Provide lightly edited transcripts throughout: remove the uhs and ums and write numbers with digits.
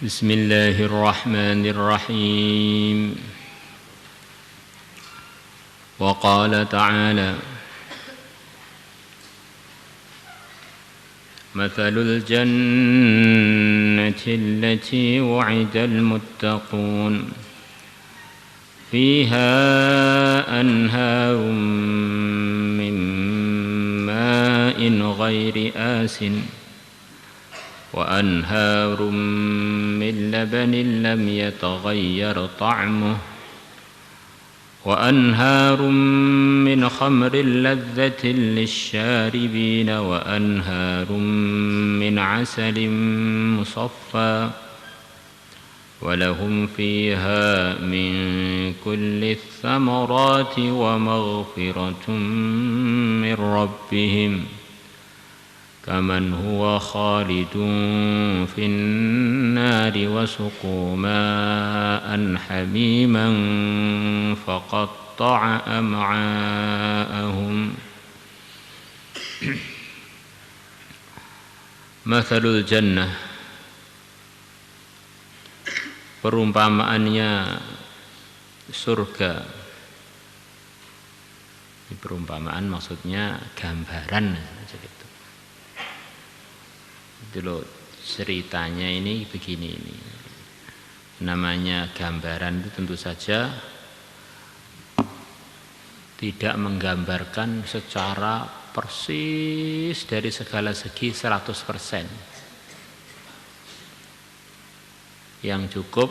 بسم الله الرحمن الرحيم وقال تعالى مثل الجنة التي وعد المتقون فيها أنهار من ماء غير آسن وأنهار من لبن لم يتغير طعمه وأنهار من خمر لذة للشاربين وأنهار من عسل مصفى ولهم فيها من كل الثمرات ومغفرة من ربهم كمن هو خالد في النار وسقوا ماء حميما فقطع أمعاءهم مثل الجنة perumpamaannya surga. Perumpamaan maksudnya gambaran gitu. Itu loh ceritanya ini begini ini. Namanya gambaran itu tentu saja tidak menggambarkan secara persis dari segala segi 100%. Yang cukup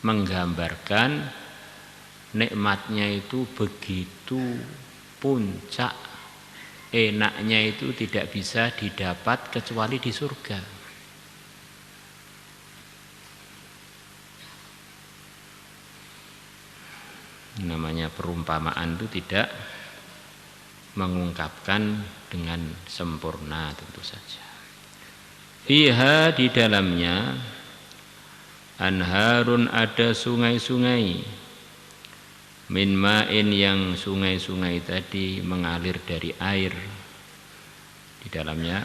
menggambarkan nikmatnya itu begitu puncak, enaknya itu tidak bisa didapat kecuali di surga. Namanya perumpamaan itu tidak mengungkapkan dengan sempurna tentu saja. Fiha di dalamnya anharun ada sungai-sungai min ma'in yang sungai-sungai tadi mengalir dari air. Di dalamnya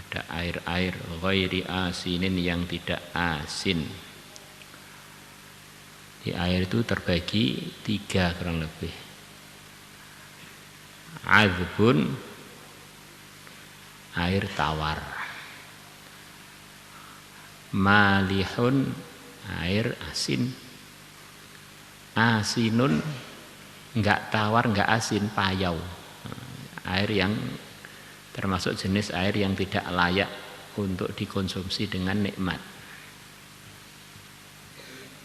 ada air-air ghairi asinin yang tidak asin. Di air itu terbagi 3 kurang lebih. Azbun air tawar, malihun air asin, asinun enggak tawar enggak asin, payau, air yang termasuk jenis air yang tidak layak untuk dikonsumsi dengan nikmat.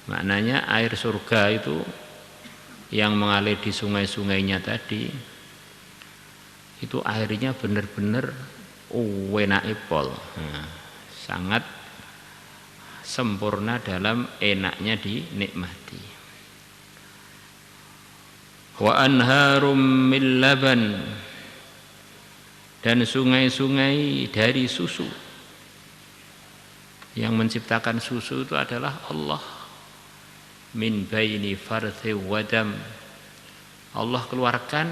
Maknanya air surga itu yang mengalir di sungai-sungainya tadi itu airnya benar-benar enak pol, sangat sempurna dalam enaknya dinikmati. Wa anharum min laban dan sungai-sungai dari susu. Yang menciptakan susu itu adalah Allah. Min baini farthi wadam, Allah keluarkan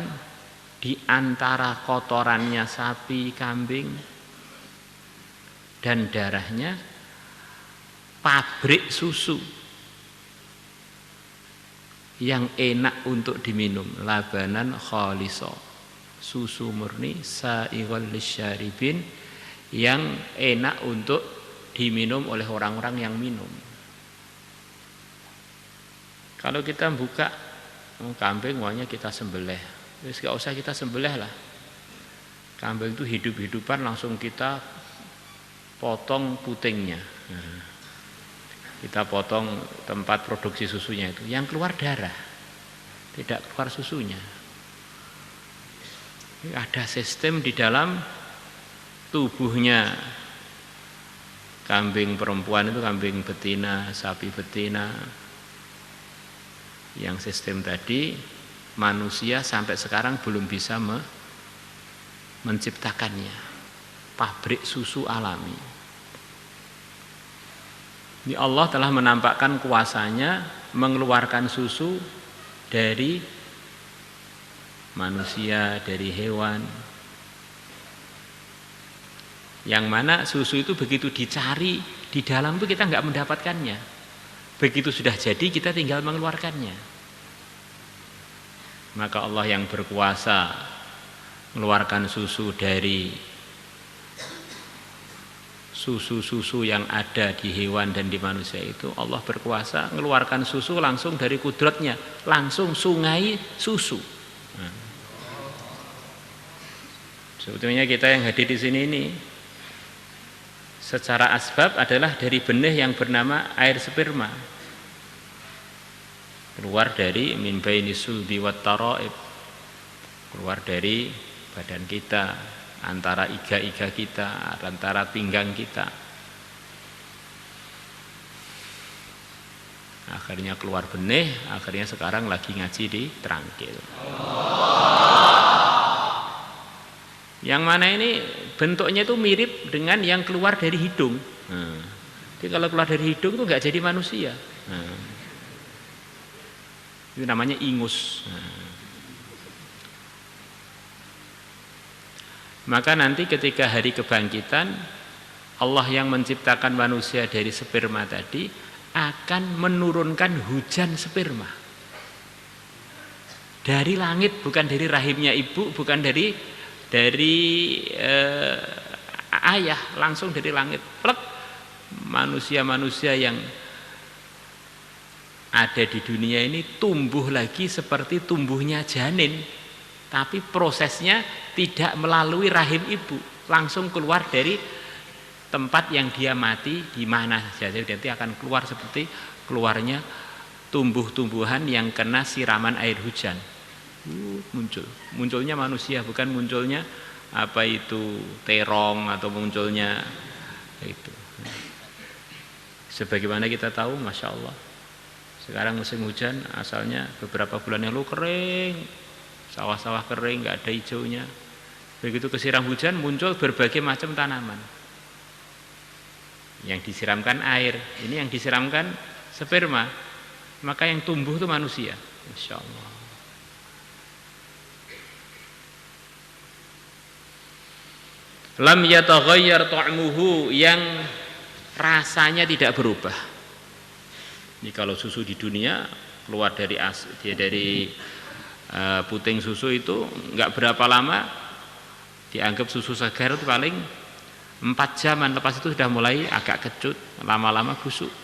di antara kotorannya sapi, kambing, dan darahnya pabrik susu yang enak untuk diminum, labanan khaliso, susu murni sa'ighal lisyaribin yang enak untuk diminum oleh orang-orang yang minum. Kalau kita buka kambing, maunya kita sembelih. Terus gak usah kita sembelih lah. Kambing itu hidup-hidupan langsung kita potong putingnya. Kita potong tempat produksi susunya itu. Yang keluar darah, tidak keluar susunya. Ada sistem di dalam tubuhnya kambing perempuan itu, kambing betina, sapi betina. Yang sistem tadi manusia sampai sekarang belum bisa menciptakannya. Pabrik susu alami. Ini Allah telah menampakkan kuasanya mengeluarkan susu dari manusia, dari hewan. Yang mana susu itu begitu dicari di dalam itu kita nggak mendapatkannya. Begitu sudah jadi kita tinggal mengeluarkannya. Maka Allah yang berkuasa mengeluarkan susu dari susu-susu yang ada di hewan dan di manusia itu. Allah berkuasa mengeluarkan susu langsung dari kudratnya, langsung sungai susu. Nah. Sebetulnya kita yang hadir di sini ini secara asbab adalah dari benih yang bernama air sperma, keluar dari min baini sulbi wat taraib, keluar dari badan kita, antara iga-iga kita, antara pinggang kita, akhirnya keluar benih, akhirnya sekarang lagi ngaji di Trangkil. Yang mana ini bentuknya itu mirip dengan yang keluar dari hidung. Jadi kalau keluar dari hidung itu nggak jadi manusia. Itu namanya ingus. Maka nanti ketika hari kebangkitan, Allah yang menciptakan manusia dari sperma tadi akan menurunkan hujan sperma dari langit, bukan dari rahimnya ibu, bukan dari ayah, langsung dari langit. Plek, manusia-manusia yang ada di dunia ini tumbuh lagi seperti tumbuhnya janin, tapi prosesnya tidak melalui rahim ibu, langsung keluar dari tempat yang dia mati di mana saja. Nanti akan keluar seperti keluarnya tumbuh-tumbuhan yang kena siraman air hujan. Munculnya manusia, bukan munculnya apa itu terong atau munculnya itu. Sebagaimana kita tahu, masya Allah, sekarang musim hujan, asalnya beberapa bulan yang lalu kering, sawah-sawah kering, nggak ada hijaunya. Begitu kesiram hujan, muncul berbagai macam tanaman yang disiramkan air. Ini yang disiramkan sperma, maka yang tumbuh itu manusia. Masya Allah. Lam yataghayyar ta'muhu, yang rasanya tidak berubah. Jadi kalau susu di dunia keluar dari puting susu itu enggak berapa lama dianggap susu segar, itu paling 4 jaman, lepas itu sudah mulai agak kecut, lama-lama busuk.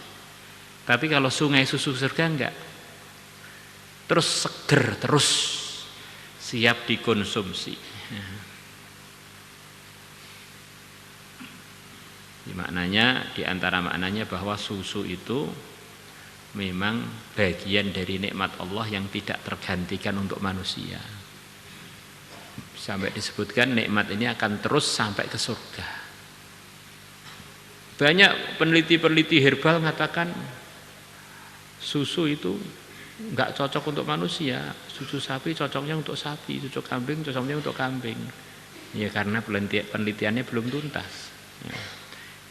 Tapi kalau sungai susu surga enggak. Terus seger, terus siap dikonsumsi. Di antara maknanya bahwa susu itu memang bagian dari nikmat Allah yang tidak tergantikan untuk manusia. Sampai disebutkan nikmat ini akan terus sampai ke surga. Banyak peneliti-peneliti herbal mengatakan susu itu enggak cocok untuk manusia. Susu sapi cocoknya untuk sapi, susu kambing cocoknya untuk kambing. Ya karena penelitiannya belum tuntas. Ya.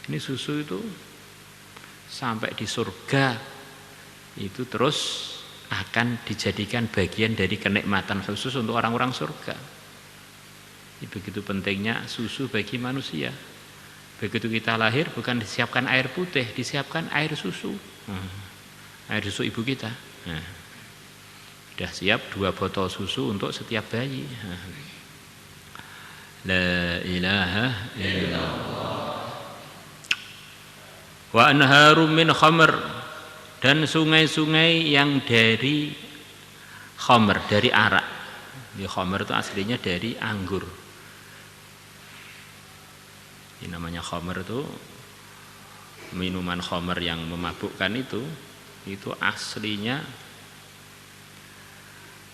Ini susu itu sampai di surga itu terus akan dijadikan bagian dari kenikmatan khusus untuk orang-orang surga. Ini begitu pentingnya susu bagi manusia. Begitu kita lahir bukan disiapkan air putih, disiapkan air susu. Air susu ibu kita. Sudah siap 2 botol susu untuk setiap bayi. La ilaha illallah. Wa anharum min khamr, dan sungai-sungai yang dari khamr, dari arak. Di khamr itu aslinya dari anggur. Ini namanya khamr itu minuman khamr yang memabukkan itu aslinya,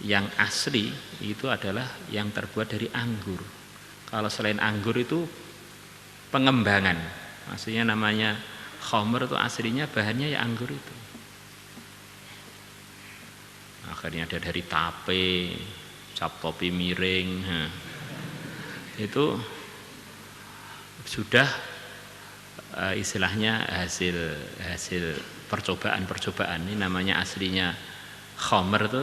yang asli itu adalah yang terbuat dari anggur. Kalau selain anggur itu pengembangan. Maksudnya namanya khamr itu aslinya bahannya ya anggur itu. Akhirnya ada dari tape, cap topi miring. Itu sudah istilahnya hasil percobaan. Ini namanya aslinya khamr itu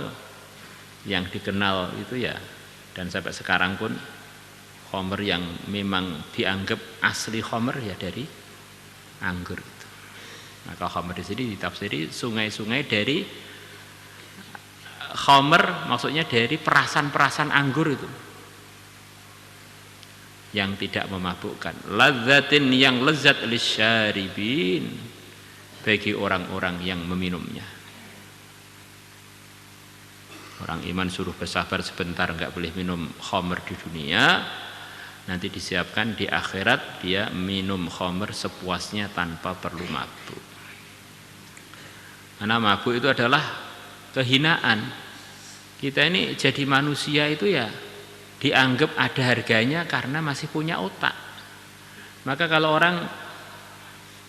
yang dikenal itu ya, dan sampai sekarang pun Khamr yang memang dianggap asli khamr ya dari anggur itu. Maka khamr di sini ditafsiri sungai-sungai dari khamr, maksudnya dari perasan-perasan anggur itu yang tidak memabukkan. Ladzatin, yang lezat lisyaribin, bagi orang-orang yang meminumnya. Orang iman suruh bersabar sebentar, enggak boleh minum khamr di dunia. Nanti disiapkan di akhirat dia minum khamr sepuasnya tanpa perlu mabuk. Karena mabuk itu adalah kehinaan. Kita ini jadi manusia itu ya dianggap ada harganya karena masih punya otak. Maka kalau orang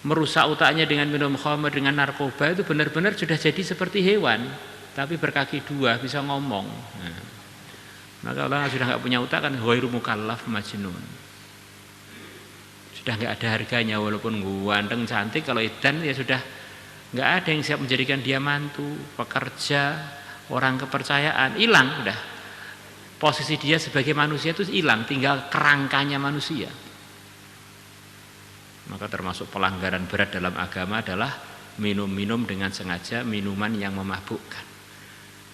merusak otaknya dengan minum khamr, dengan narkoba, itu benar-benar sudah jadi seperti hewan, tapi berkaki dua, bisa ngomong. Nah, maka orang sudah nggak punya otak kan ghairu mukallaf majnun. Sudah nggak ada harganya, walaupun ganteng cantik, kalau edan ya sudah nggak ada yang siap menjadikan dia mantu, pekerja, orang kepercayaan, hilang udah. Posisi dia sebagai manusia itu hilang, tinggal kerangkanya manusia. Maka termasuk pelanggaran berat dalam agama adalah minum-minum dengan sengaja, minuman yang memabukkan.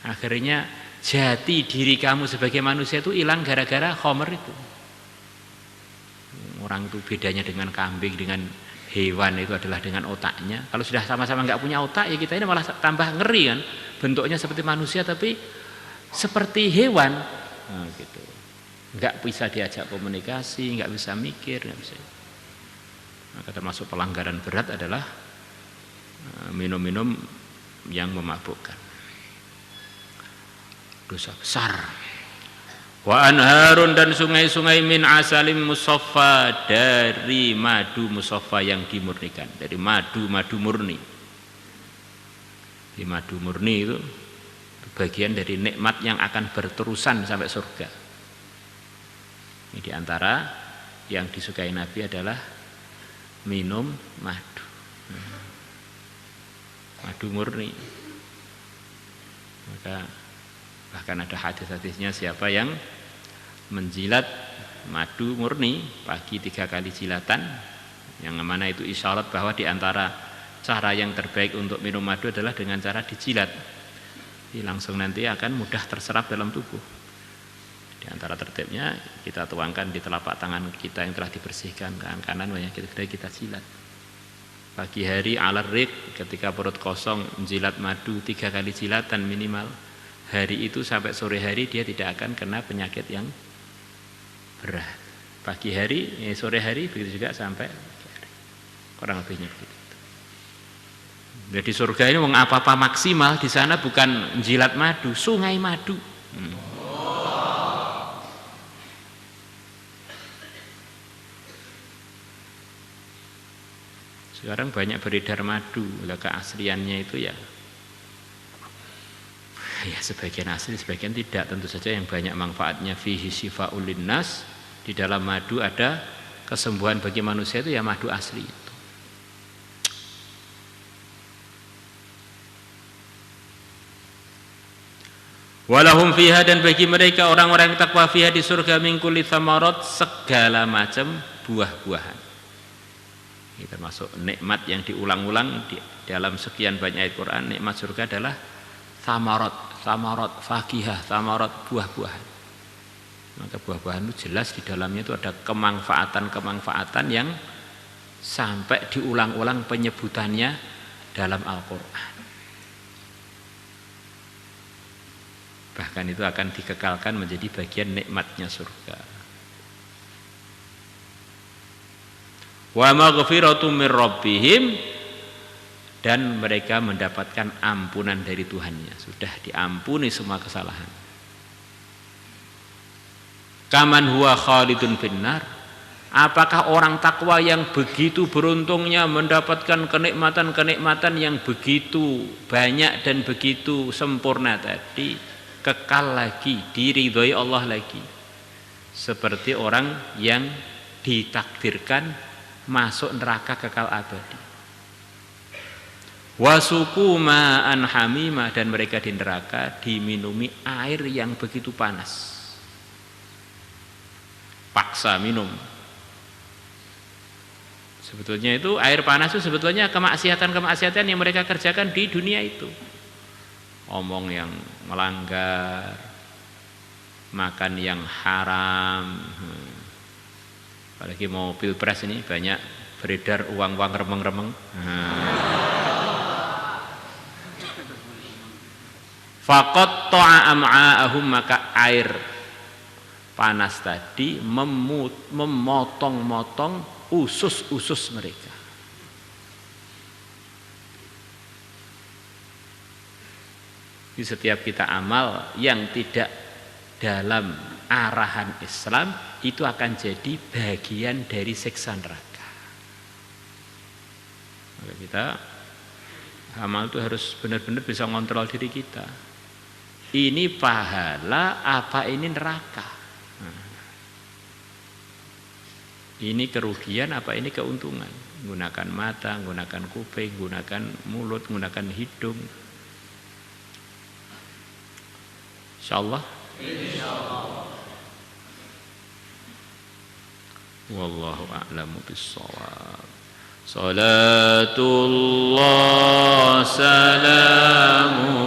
Akhirnya jati diri kamu sebagai manusia itu hilang gara-gara khamr itu. Orang itu bedanya dengan kambing, dengan hewan itu adalah dengan otaknya. Kalau sudah sama-sama nggak punya otak, ya kita ini malah tambah ngeri kan. Bentuknya seperti manusia tapi seperti hewan. Nah, gitu. Nggak bisa diajak komunikasi, nggak bisa mikir, nggak bisa. Maka termasuk pelanggaran berat adalah minum-minum yang memabukkan. Dosa besar. Wa anharun, dan sungai-sungai min asalim musaffa, dari madu musaffa yang dimurnikan, dari madu murni. Di madu murni itu bagian dari nikmat yang akan berterusan sampai surga. Ini diantara yang disukai Nabi adalah minum madu. Madu murni. Maka bahkan ada hadis-hadisnya, siapa yang menjilat madu murni pagi 3 kali jilatan, yang mana itu isyarat bahwa diantara cara yang terbaik untuk minum madu adalah dengan cara dijilat. Jadi langsung nanti akan mudah terserap dalam tubuh. Di antara tertibnya kita tuangkan di telapak tangan kita yang telah dibersihkan, tangan kanan banyak kita jilat. Pagi hari alarik, ketika perut kosong, menjilat madu 3 kali jilatan minimal. Hari itu sampai sore hari dia tidak akan kena penyakit yang berat. Pagi hari, sore hari, begitu juga sampai kurang lebihnya begitu. Jadi surga ini apa-apa maksimal di sana bukan jilat madu, sungai madu. Sekarang banyak beredar madu, lah keasliannya itu ya sebagian asli, sebagian tidak. Tentu saja yang banyak manfaatnya fihi syifa'ul linnas, di dalam madu ada kesembuhan bagi manusia, itu ya madu asli itu. Walahum fiha, dan bagi mereka orang-orang yang takwa fiha di surga min kulli thamarat, segala macam buah-buahan. Ini termasuk nikmat yang diulang-ulang di dalam sekian banyak ayat Quran. Nikmat surga adalah thamarat, fakihah, thamarat, buah-buahan. Maka buah-buahan itu jelas di dalamnya itu ada kemanfaatan-kemanfaatan yang sampai diulang-ulang penyebutannya dalam Al-Quran. Bahkan itu akan dikekalkan menjadi bagian nikmatnya surga. Wa maghfiratum mir rabbihim, dan mereka mendapatkan ampunan dari Tuhannya, sudah diampuni semua kesalahan. Kaman huwa khalidun finnar, apakah orang takwa yang begitu beruntungnya mendapatkan kenikmatan-kenikmatan yang begitu banyak dan begitu sempurna tadi, kekal lagi, diridhoi Allah lagi, seperti orang yang ditakdirkan masuk neraka kekal abadi. Wasuku ma'an hamimah, dan mereka di neraka diminumi air yang begitu panas. Paksa paksa minum. Sebetulnya itu air panas itu sebetulnya kemaksiatan yang mereka kerjakan di dunia itu. Omong yang melanggar, makan yang haram. Apalagi mau pilpres ini banyak beredar uang-uang remeng-remeng. Faqat ta'a am'a'ahum, maka air panas tadi memotong-motong usus-usus mereka. Di setiap kita amal yang tidak dalam arahan Islam itu akan jadi bagian dari siksa neraka. Maka kita amal itu harus benar-benar bisa ngontrol diri kita. Ini pahala apa ini neraka? Ini kerugian apa ini keuntungan? Gunakan mata, gunakan kuping, gunakan mulut, gunakan hidung. Insyaallah. Insyaallah. Wallahu a'lamu bis-shawab. Salatullah salamun